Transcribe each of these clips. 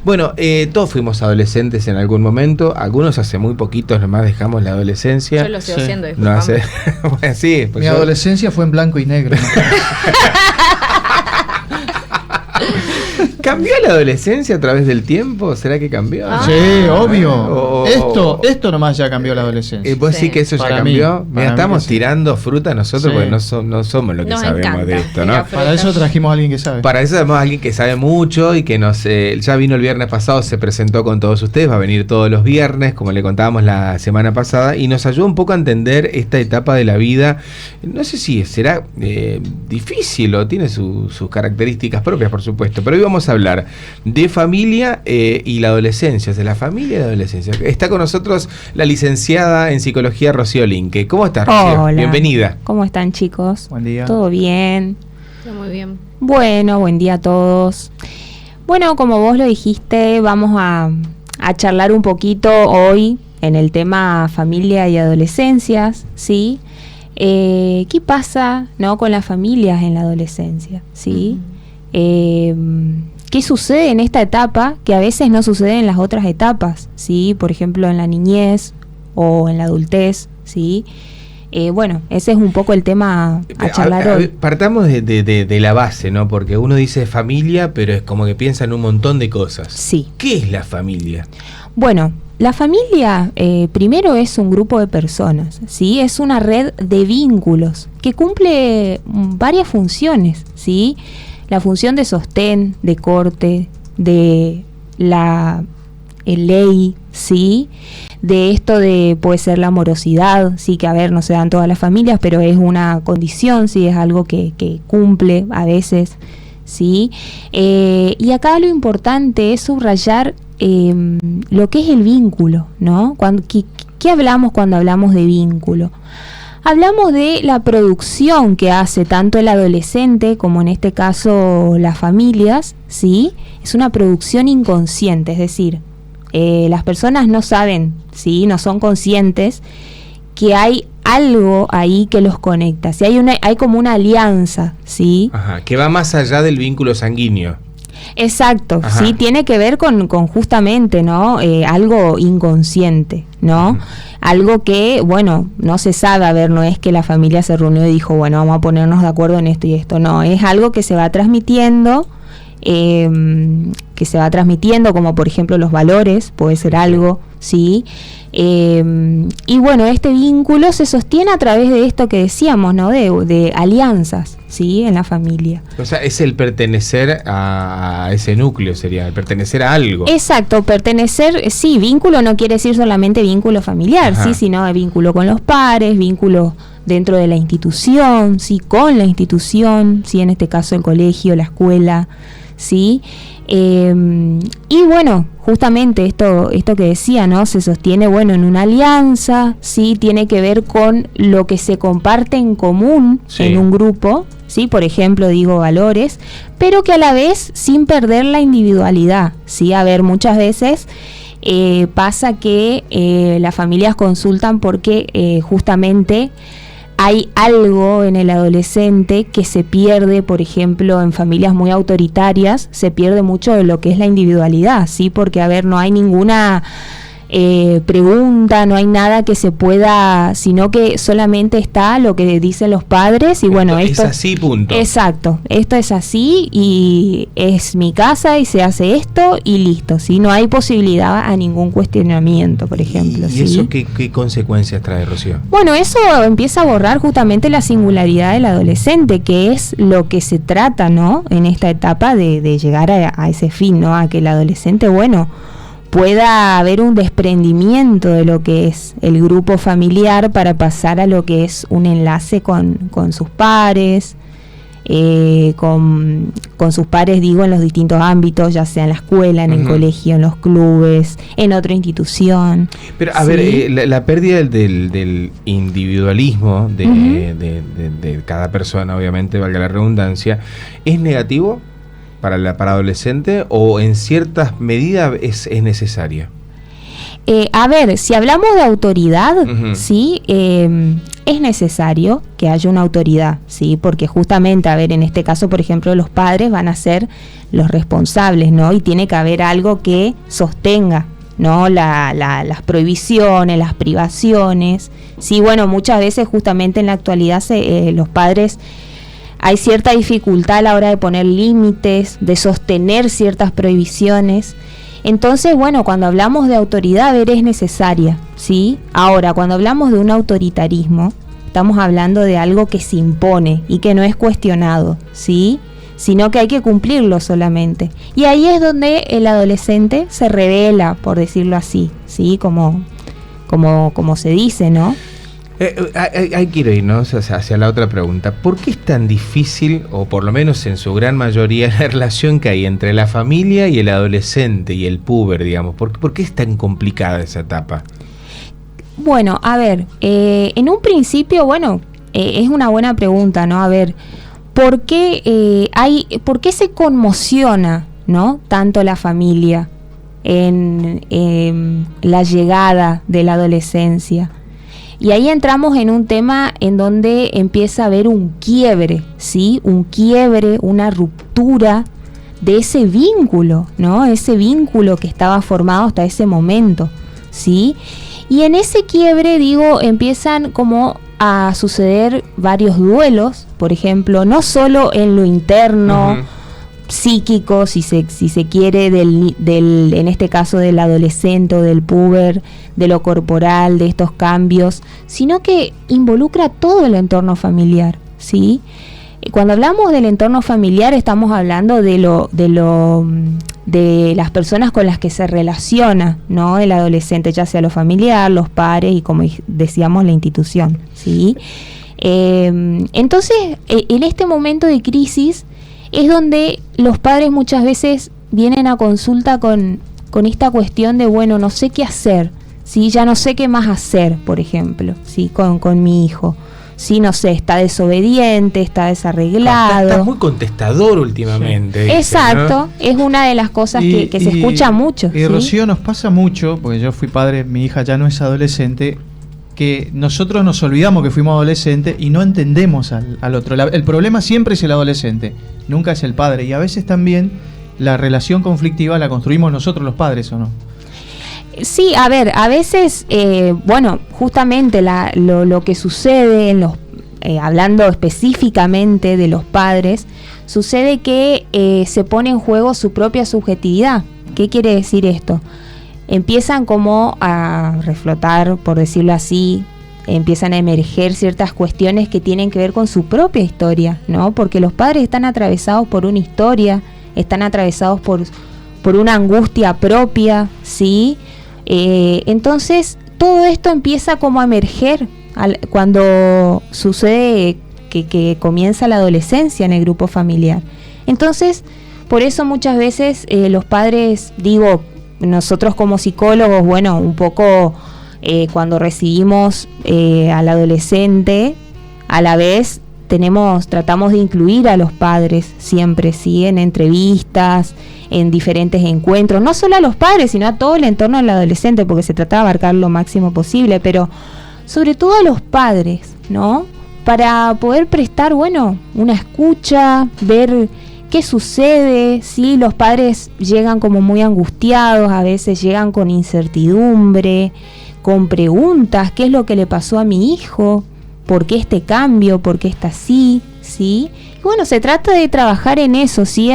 Bueno, todos fuimos adolescentes en algún momento, algunos hace muy poquitos nomás dejamos la adolescencia. Yo lo estoy haciendo, No hace... bueno, sí, pues mi adolescencia fue en blanco y negro, ¿no? ¿Cambió la adolescencia a través del tiempo? ¿Será que cambió? Sí, obvio. Esto nomás ya cambió la adolescencia. ¿Vos sí que eso Para ya mí, cambió? Mira, estamos tirando fruta nosotros Sí. porque no somos lo que Nos sabemos encanta de esto, tirar ¿no? fruta. Para eso trajimos a alguien que sabe. Para eso tenemos a alguien que sabe mucho y que ya vino el viernes pasado, se presentó con todos ustedes, va a venir todos los viernes, como le contábamos la semana pasada, y nos ayuda un poco a entender esta etapa de la vida. No sé si será difícil o tiene sus características propias, por supuesto, pero hoy vamos a hablar de familia y la adolescencia, de la familia y la adolescencia. Está con nosotros la licenciada en psicología Rocío Linke. ¿Cómo estás, Rocío? Hola. Bienvenida. ¿Cómo están, chicos? Buen día. ¿Todo bien? Está muy bien. Bueno, buen día a todos. Bueno, como vos lo dijiste, vamos a charlar un poquito hoy en el tema familia y adolescencias, ¿sí? ¿Qué pasa, no, con las familias en la adolescencia, ¿sí? ¿Qué sucede en esta etapa que a veces no sucede en las otras etapas, ¿sí? Por ejemplo, en la niñez o en la adultez, ¿sí? Bueno, ese es un poco el tema a charlar hoy. Partamos de la base, ¿no? Porque uno dice familia, pero es como que piensa en un montón de cosas. Sí. ¿Qué es la familia? Bueno, la familia primero es un grupo de personas, ¿sí? Es una red de vínculos que cumple varias funciones, ¿sí? La función de sostén, de corte, de la ley, ¿sí? De esto puede ser la amorosidad, sí, que a ver, no se dan todas las familias, pero es una condición, sí, es algo que cumple a veces, ¿sí? Y acá lo importante es subrayar lo que es el vínculo, ¿no? ¿Qué hablamos cuando hablamos de vínculo? Hablamos de la producción que hace tanto el adolescente como en este caso las familias, ¿sí? Es una producción inconsciente, es decir, las personas no saben, ¿sí? No son conscientes que hay algo ahí que los conecta, ¿sí? Hay como una alianza, ¿sí? Ajá, que va más allá del vínculo sanguíneo. Exacto, Ajá. sí, tiene que ver con justamente, ¿no? Algo inconsciente, ¿no? Uh-huh. Algo que, bueno, no se sabe, a ver, no es que la familia se reunió y dijo, bueno, vamos a ponernos de acuerdo en esto y esto, no, es algo que se va transmitiendo, como por ejemplo los valores, puede ser algo, ¿sí? Y bueno, este vínculo se sostiene a través de esto que decíamos, ¿no? De alianzas, ¿sí? En la familia. O sea, es el pertenecer a ese núcleo, sería el pertenecer a algo. Exacto, pertenecer, sí, vínculo no quiere decir solamente vínculo familiar, Ajá. sí, sino vínculo con los pares, vínculo dentro de la institución, sí, con la institución, sí, en este caso el colegio, la escuela, sí. Y bueno, justamente esto que decía, ¿no? Se sostiene, bueno, en una alianza, sí, tiene que ver con lo que se comparte en común, sí, en un grupo, sí, por ejemplo, digo valores, pero que a la vez sin perder la individualidad, sí, a ver, muchas veces pasa que las familias consultan porque justamente hay algo en el adolescente que se pierde, por ejemplo, en familias muy autoritarias, se pierde mucho de lo que es la individualidad, ¿sí? Porque, a ver, no hay ninguna pregunta, no hay nada que se pueda, sino que solamente está lo que dicen los padres y bueno, esto es así, punto. Exacto, esto es así y es mi casa y se hace esto y listo, ¿sí? No hay posibilidad a ningún cuestionamiento, por ejemplo. ¿Y ¿sí? eso qué consecuencias trae, Rocío? Bueno, eso empieza a borrar justamente la singularidad del adolescente, que es lo que se trata, ¿no? En esta etapa de llegar a ese fin, ¿no? A que el adolescente, bueno, pueda haber un desprendimiento de lo que es el grupo familiar para pasar a lo que es un enlace con sus pares, con sus pares, digo, en los distintos ámbitos, ya sea en la escuela, en el colegio, en los clubes, en otra institución. Pero a ¿sí? ver, la pérdida del individualismo de cada persona, obviamente, valga la redundancia, ¿es negativo para adolescente o en ciertas medidas es necesaria? A ver, si hablamos de autoridad, ¿sí? es necesario que haya una autoridad, ¿sí? Porque justamente, a ver, en este caso, por ejemplo, los padres van a ser los responsables, ¿no? Y tiene que haber algo que sostenga, ¿no? Las prohibiciones, las privaciones. Sí, bueno, muchas veces justamente en la actualidad los padres hay cierta dificultad a la hora de poner límites, de sostener ciertas prohibiciones. Entonces, bueno, cuando hablamos de autoridad, a ver, es necesaria, ¿sí? Ahora, cuando hablamos de un autoritarismo, estamos hablando de algo que se impone y que no es cuestionado, ¿sí? Sino que hay que cumplirlo solamente. Y ahí es donde el adolescente se revela, por decirlo así, ¿sí? Como se dice, ¿no? Hay que irnos hacia la otra pregunta. ¿Por qué es tan difícil, o por lo menos en su gran mayoría, la relación que hay entre la familia y el adolescente y el puber, digamos? ¿Por qué es tan complicada esa etapa? Bueno, a ver, en un principio, bueno, es una buena pregunta, ¿no? A ver, ¿por qué se conmociona, ¿no? Tanto la familia en la llegada de la adolescencia? Y ahí entramos en un tema en donde empieza a haber un quiebre, ¿sí? Un quiebre, una ruptura de ese vínculo, ¿no? Ese vínculo que estaba formado hasta ese momento, ¿sí? Y en ese quiebre, digo, empiezan como a suceder varios duelos, por ejemplo, no solo en lo interno, psíquico, si se quiere, en este caso del adolescente o del puber, de lo corporal, de estos cambios, sino que involucra todo el entorno familiar, ¿sí? Cuando hablamos del entorno familiar estamos hablando de las personas con las que se relaciona, ¿no? El adolescente, ya sea lo familiar, los pares y, como decíamos, la institución, ¿sí? Entonces, en este momento de crisis es donde los padres muchas veces vienen a consulta con esta cuestión de, bueno, no sé qué hacer, ¿sí? Ya no sé qué más hacer, por ejemplo, ¿sí? Con mi hijo. Sí, no sé, está desobediente, está desarreglado. Está muy contestador últimamente. Sí. Exacto, ¿no? Es una de las cosas que se escucha mucho. Y ¿sí? Rocío, nos pasa mucho, porque yo fui padre, mi hija ya no es adolescente, que nosotros nos olvidamos que fuimos adolescentes y no entendemos al otro. El problema siempre es el adolescente, nunca es el padre. Y a veces también la relación conflictiva la construimos nosotros los padres, ¿o no? Sí, a ver, a veces, bueno, justamente lo que sucede hablando específicamente de los padres, sucede que se pone en juego su propia subjetividad. ¿Qué quiere decir esto? Empiezan como a reflotar, por decirlo así, empiezan a emerger ciertas cuestiones que tienen que ver con su propia historia, ¿no? Porque los padres están atravesados por una historia, están atravesados por una angustia propia, ¿sí? Entonces todo esto empieza como a emerger cuando sucede que comienza la adolescencia en el grupo familiar. Entonces, por eso muchas veces los padres, digo, nosotros como psicólogos, bueno, un poco cuando recibimos al adolescente, a la vez tratamos de incluir a los padres siempre, ¿sí? En entrevistas, en diferentes encuentros, no solo a los padres, sino a todo el entorno del adolescente, porque se trata de abarcar lo máximo posible, pero sobre todo a los padres, ¿no? Para poder prestar, bueno, una escucha, ver qué sucede, ¿sí? Los padres llegan como muy angustiados, a veces llegan con incertidumbre, con preguntas, ¿qué es lo que le pasó a mi hijo? ¿Por qué este cambio? ¿Por qué está así? ¿Sí? Y bueno, se trata de trabajar en eso, ¿sí?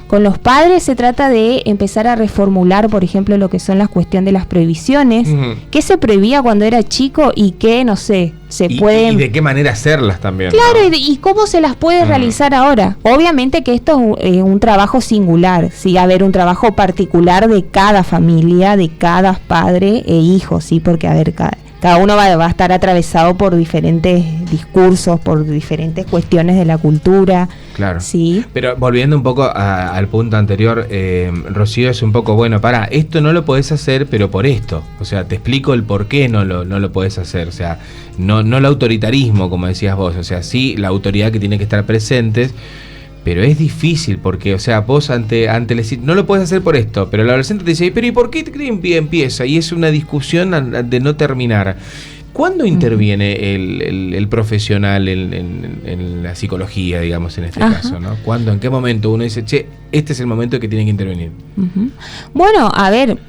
Con los padres se trata de empezar a reformular, por ejemplo, lo que son las cuestiones de las prohibiciones. ¿Qué se prohibía cuando era chico y qué, no sé, pueden... Y de qué manera hacerlas también. Claro, ¿no? y cómo se las puede realizar ahora. Obviamente que esto es un trabajo singular, ¿sí? A ver, un trabajo particular de cada familia, de cada padre e hijo, ¿sí? Porque, a ver, cada uno va a estar atravesado por diferentes discursos, por diferentes cuestiones de la cultura. Claro. Sí. Pero volviendo un poco al punto anterior, Rocío, es un poco, bueno, esto no lo podés hacer, pero por esto. O sea, te explico el por qué no lo podés hacer. O sea, no el autoritarismo, como decías vos. O sea, sí, la autoridad que tiene que estar presente. Pero es difícil porque, o sea, vos ante no lo puedes hacer por esto, pero el adolescente te dice, pero ¿y por qué empieza? Y es una discusión de no terminar. ¿Cuándo interviene el profesional en la psicología, digamos, en este caso, ¿no? ¿Cuándo, en qué momento uno dice, che, este es el momento que tiene que intervenir? Bueno, a ver,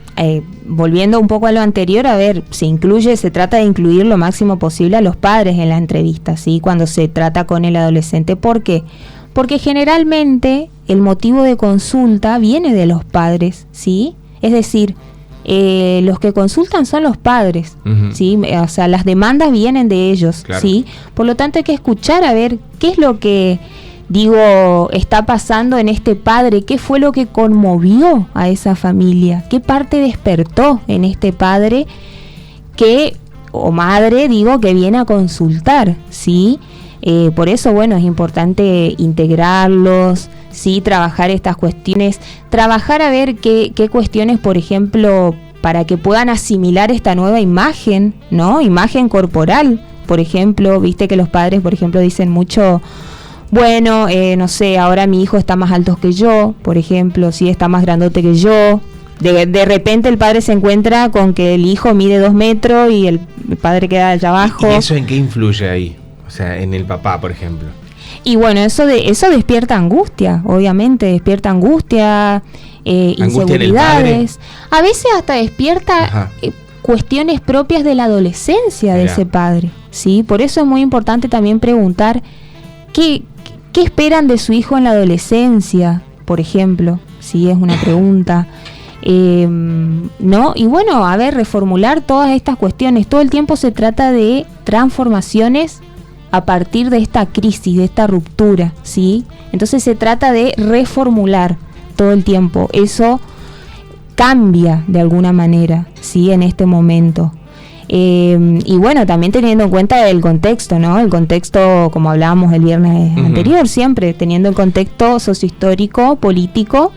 volviendo un poco a lo anterior, a ver, se trata de incluir lo máximo posible a los padres en la entrevista, ¿sí? Cuando se trata con el adolescente. ¿Por qué? Porque generalmente el motivo de consulta viene de los padres, ¿sí? Es decir, los que consultan son los padres, ¿sí? O sea, las demandas vienen de ellos, claro. ¿Sí? Por lo tanto hay que escuchar a ver qué es lo que, está pasando en este padre, qué fue lo que conmovió a esa familia, qué parte despertó en este padre o madre, que viene a consultar, ¿sí? Por eso, bueno, es importante integrarlos, sí, trabajar estas cuestiones, trabajar a ver qué cuestiones, por ejemplo, para que puedan asimilar esta nueva imagen, ¿no? Imagen corporal, por ejemplo, viste que los padres, por ejemplo, dicen mucho, bueno, no sé, ahora mi hijo está más alto que yo, por ejemplo, sí, está más grandote que yo. De repente el padre se encuentra con que el hijo mide 2 metros y el padre queda allá abajo. ¿Y eso en qué influye ahí? O sea, en el papá, por ejemplo. Y bueno, eso despierta angustia, obviamente, despierta angustia, inseguridades. A veces hasta despierta cuestiones propias de la adolescencia de ese padre, ¿sí? Por eso es muy importante también preguntar qué esperan de su hijo en la adolescencia, por ejemplo, ¿sí? Es una pregunta. ¿No? Y bueno, a ver, reformular todas estas cuestiones. Todo el tiempo se trata de transformaciones a partir de esta crisis, de esta ruptura, ¿sí? Entonces se trata de reformular todo el tiempo. Eso cambia de alguna manera, ¿sí? En este momento. Y bueno, también teniendo en cuenta el contexto, ¿no? El contexto, como hablábamos el viernes anterior, siempre teniendo el contexto sociohistórico, político,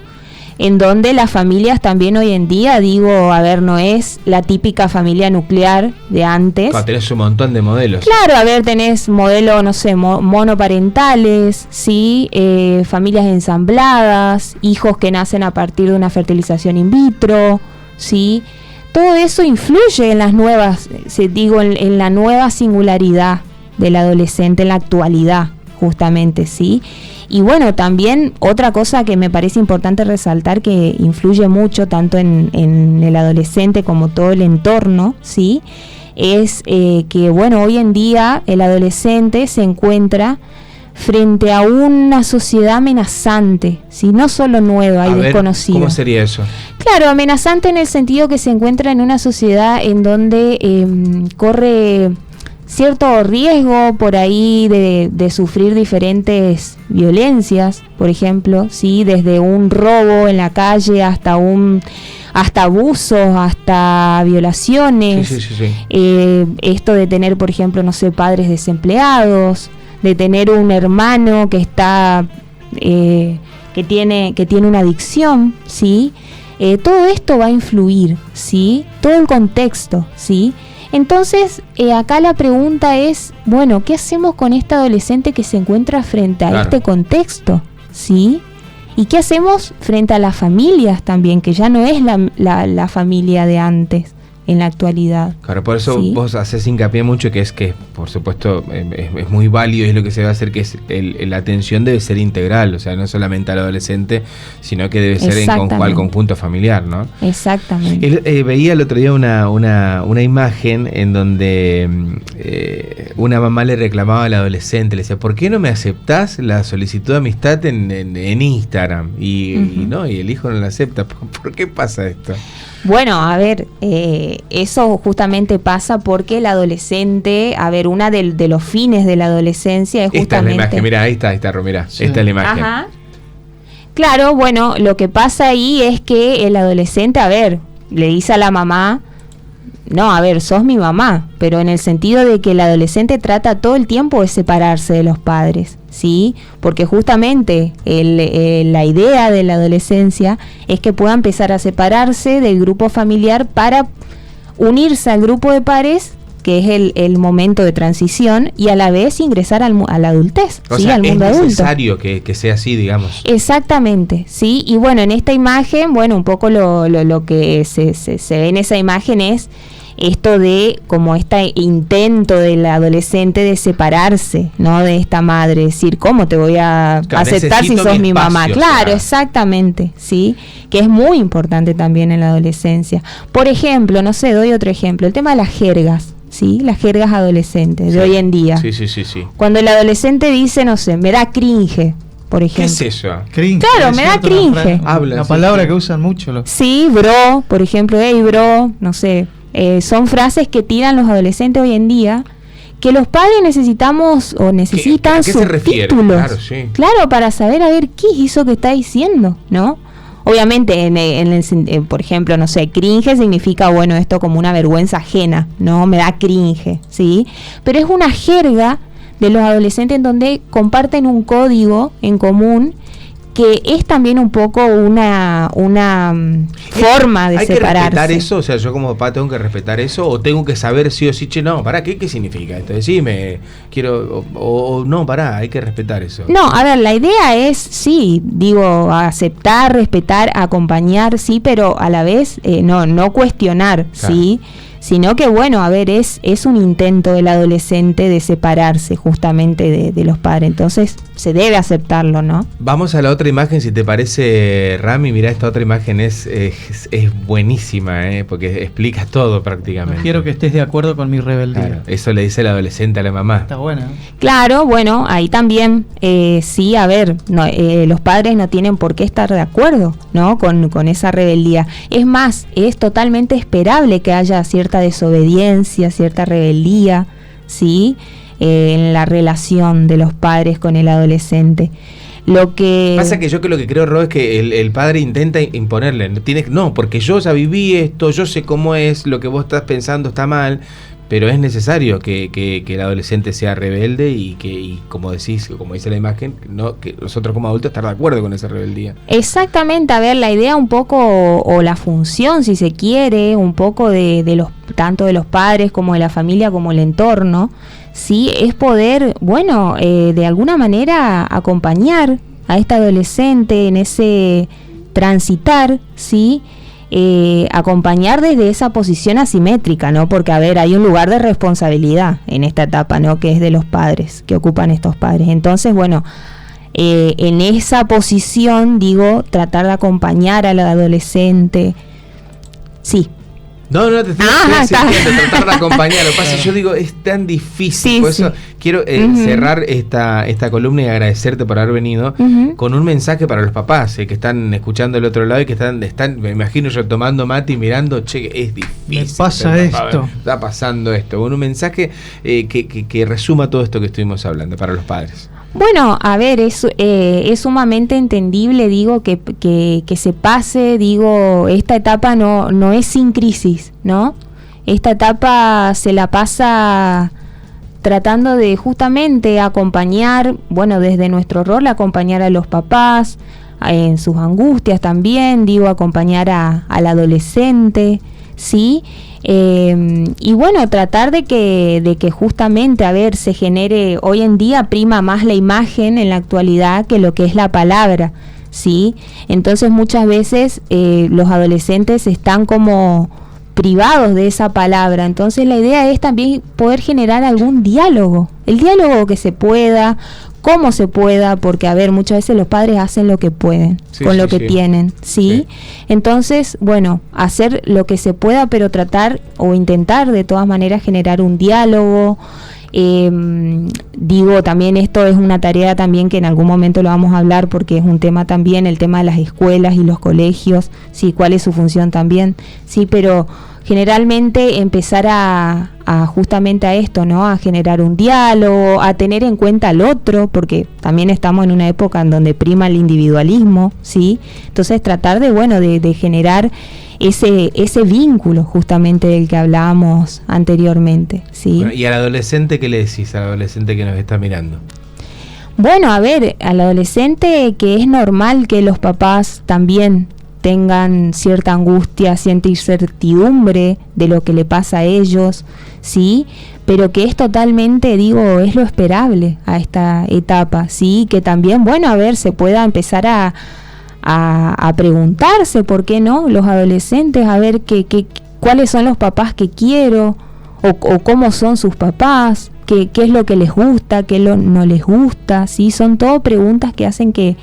en donde las familias también hoy en día, no es la típica familia nuclear de antes. Claro, tenés un montón de modelos. Claro, tenés modelos, no sé, monoparentales, ¿sí? Familias ensambladas, hijos que nacen a partir de una fertilización in vitro, ¿sí? Todo eso influye en las nuevas, en la nueva singularidad del adolescente en la actualidad, justamente, ¿sí? Y bueno, también otra cosa que me parece importante resaltar, que influye mucho tanto en el adolescente como todo el entorno, ¿sí? Es que, bueno, hoy en día el adolescente se encuentra frente a una sociedad amenazante, ¿sí? No solo nueva y desconocida. ¿Cómo sería eso? Claro, amenazante en el sentido que se encuentra en una sociedad en donde corre cierto riesgo por ahí de sufrir diferentes violencias, por ejemplo, sí, desde un robo en la calle hasta abusos, hasta violaciones. Sí. Esto de tener, por ejemplo, no sé, padres desempleados, de tener un hermano que está que tiene una adicción, sí. Todo esto va a influir, sí, todo el contexto, sí. Entonces, acá la pregunta es, bueno, ¿qué hacemos con este adolescente que se encuentra frente a este contexto? ¿Sí? ¿Y qué hacemos frente a las familias también, que ya no es la familia de antes en la actualidad? Claro, por eso ¿sí? Vos haces hincapié mucho que por supuesto, es muy válido y es lo que se va a hacer, que es la atención debe ser integral, o sea, no solamente al adolescente, sino que debe ser al conjunto familiar, ¿no? Exactamente. Veía el otro día una imagen en donde una mamá le reclamaba al adolescente, le decía, ¿por qué no me aceptás la solicitud de amistad en Instagram? Y el hijo no la acepta. ¿Por qué pasa esto? Bueno, a ver, eso justamente pasa porque el adolescente, una de los fines de la adolescencia es justamente... Esta es la imagen, mira, ahí está, Romira, sí. Esta es la imagen. Ajá. Claro, bueno, lo que pasa ahí es que el adolescente, le dice a la mamá, no, sos mi mamá, pero en el sentido de que el adolescente trata todo el tiempo de separarse de los padres, ¿sí? Porque justamente la idea de la adolescencia es que pueda empezar a separarse del grupo familiar para unirse al grupo de pares, que es el momento de transición, y a la vez ingresar a la adultez, o ¿sí? sea, Al mundo adulto. Es necesario que sea así, digamos. Exactamente, sí. Y bueno, en esta imagen, un poco lo que se ve en esa imagen es esto de como este intento del adolescente de separarse, ¿no? De esta madre, decir, ¿cómo te voy a aceptar si sos mi mamá? Claro, exactamente, ¿sí? Que es muy importante también en la adolescencia. Por ejemplo, no sé, doy otro ejemplo, el tema de las jergas, ¿sí? Las jergas adolescentes de hoy en día. Sí. Cuando el adolescente dice, no sé, me da cringe, por ejemplo. ¿Qué es eso? Cringe. Claro, me da cringe. La palabra que usan mucho los... Sí, bro, por ejemplo, hey, bro, no sé. Son frases que tiran los adolescentes hoy en día, que los padres necesitamos o necesitan ¿A qué se refiere? subtítulos. Claro, sí. Claro, para saber a ver qué es eso que está diciendo, ¿no? Obviamente, por ejemplo, no sé, cringe significa, bueno, esto como una vergüenza ajena, ¿no? Me da cringe, ¿sí? Pero es una jerga de los adolescentes en donde comparten un código en común que es también un poco una forma de ¿Hay separarse. que respetar eso? O sea, yo como papá tengo que respetar eso, o tengo que saber sí o sí, che, no, pará, ¿qué significa esto? Decime, quiero, o no, pará, hay que respetar eso. No, a ver, la idea es, sí, digo, aceptar, respetar, acompañar, sí, pero a la vez no cuestionar, claro. ¿Sí? Sino que, bueno, a ver, es un intento del adolescente de separarse justamente de los padres, entonces se debe aceptarlo, ¿no? Vamos a la otra imagen, si te parece, Rami. Mirá, esta otra imagen es buenísima, porque explica todo prácticamente. Quiero que estés de acuerdo con mi rebeldía. Claro, eso le dice el adolescente a la mamá. Está buena, ¿no? Claro, bueno, ahí también, sí, a ver, los padres no tienen por qué estar de acuerdo, ¿no? Con esa rebeldía. Es más, es totalmente esperable que haya cierta desobediencia, cierta rebeldía, ¿sí? En la relación de los padres con el adolescente. Lo que pasa que yo lo que creo, Ro, es que el padre intenta imponerle. No, porque yo ya viví esto, yo sé cómo es, lo que vos estás pensando está mal, pero es necesario que el adolescente sea rebelde y como decís, como dice la imagen, no, que nosotros como adultos estar de acuerdo con esa rebeldía. Exactamente, a ver, la idea un poco, o la función, si se quiere, un poco de los tanto de los padres como de la familia como el entorno, sí, es poder, bueno, de alguna manera acompañar a este adolescente en ese transitar, sí, acompañar desde esa posición asimétrica, ¿no? Porque, a ver, hay un lugar de responsabilidad en esta etapa, ¿no? Que es de los padres, que ocupan estos padres. Entonces, bueno, en esa posición, digo, tratar de acompañar al adolescente, sí. No, te estoy diciendo, tratar de acompañar. Lo que pasa es que yo digo, es tan difícil. Sí, por eso quiero cerrar esta columna y agradecerte por haber venido con un mensaje para los papás que están escuchando del otro lado y que están, me imagino yo tomando mate y mirando, che, es difícil. Me pasa esto. Está pasando esto. Bueno, un mensaje que resuma todo esto que estuvimos hablando para los padres. Bueno, a ver, es sumamente entendible, digo, que se pase, digo, esta etapa no es sin crisis, ¿no? Esta etapa se la pasa tratando de justamente acompañar, bueno, desde nuestro rol, acompañar a los papás en sus angustias también, digo, acompañar al adolescente, ¿sí? Y bueno, tratar de que justamente, a ver, se genere, hoy en día prima más la imagen en la actualidad que lo que es la palabra, ¿sí? Entonces muchas veces los adolescentes están como privados de esa palabra, entonces la idea es también poder generar algún diálogo, el diálogo que se pueda, cómo se pueda, porque, a ver, muchas veces los padres hacen lo que pueden, con lo que tienen, ¿sí? Entonces, bueno, hacer lo que se pueda, pero tratar o intentar de todas maneras generar un diálogo. Digo, también esto es una tarea también que en algún momento lo vamos a hablar, porque es un tema también, el tema de las escuelas y los colegios, sí, cuál es su función también, sí, pero generalmente empezar a justamente a esto, ¿no? A generar un diálogo, a tener en cuenta al otro, porque también estamos en una época en donde prima el individualismo, ¿sí? Entonces tratar de generar ese vínculo justamente del que hablábamos anteriormente, ¿sí? Bueno, ¿y al adolescente qué le decís, al adolescente que nos está mirando? Bueno, a ver, al adolescente, que es normal que los papás también tengan cierta angustia, cierta incertidumbre de lo que le pasa a ellos, ¿sí? Pero que es totalmente, digo, es lo esperable a esta etapa, ¿sí? Que también, bueno, a ver, se pueda empezar a preguntarse, ¿por qué no? Los adolescentes, a ver qué cuáles son los papás que quiero, o cómo son sus papás, qué es lo que les gusta, qué no les gusta, ¿sí? Son todo preguntas que hacen que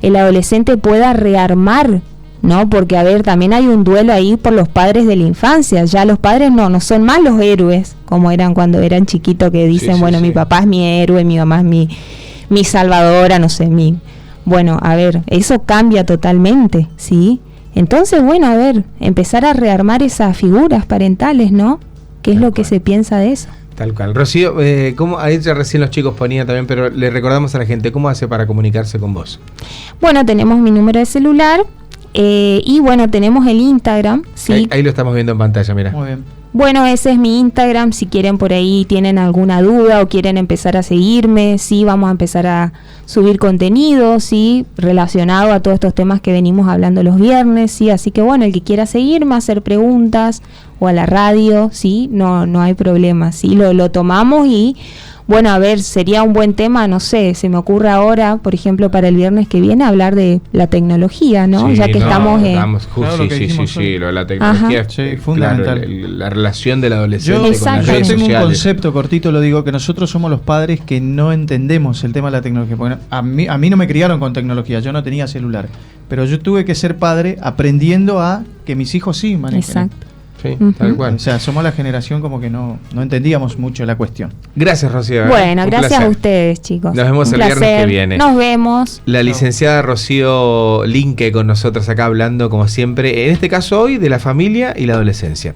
el adolescente pueda rearmar, ¿no? Porque, a ver, también hay un duelo ahí por los padres de la infancia. Ya los padres no son más los héroes como eran cuando eran chiquitos, que dicen, Sí, bueno, sí. mi papá es mi héroe, mi mamá es mi salvadora, no sé, Bueno, a ver, eso cambia totalmente, ¿sí? Entonces, bueno, a ver, empezar a rearmar esas figuras parentales, ¿no? ¿Qué es Tal lo que cual. se piensa de eso? Tal cual. Rocío, ¿cómo? Ahí ya recién los chicos ponían también, pero le recordamos a la gente, ¿cómo hace para comunicarse con vos? Bueno, tenemos mi número de celular y bueno, tenemos el Instagram, ¿sí? Ahí lo estamos viendo en pantalla, mira. Muy bien. Bueno, ese es mi Instagram, si quieren por ahí, tienen alguna duda o quieren empezar a seguirme, sí, vamos a empezar a subir contenido, sí, relacionado a todos estos temas que venimos hablando los viernes, sí, así que bueno, el que quiera seguirme, hacer preguntas o a la radio, sí, no hay problema, sí, lo tomamos y bueno, a ver, sería un buen tema, no sé, se me ocurre ahora, por ejemplo, para el viernes que viene, hablar de la tecnología, ¿no? Sí, Ya que estamos en... Claro, lo que dijimos hoy. lo de la tecnología. Ajá. Sí, claro, fundamental. la relación del adolescente Yo con las Exacto. redes tengo un sociales. concepto cortito, lo digo, que nosotros somos los padres que no entendemos el tema de la tecnología. Porque a mí no me criaron con tecnología, yo no tenía celular. Pero yo tuve que ser padre aprendiendo a que mis hijos sí manejen. Exacto. Sí, Ujú. tal cual. O sea, somos la generación como que no entendíamos mucho la cuestión. Gracias, Rocío. Bueno, Un gracias placer. a ustedes, chicos. Nos vemos Un el viernes placer. que viene. Nos vemos. La licenciada Rocío Linke con nosotros acá hablando, como siempre, en este caso hoy, de la familia y la adolescencia.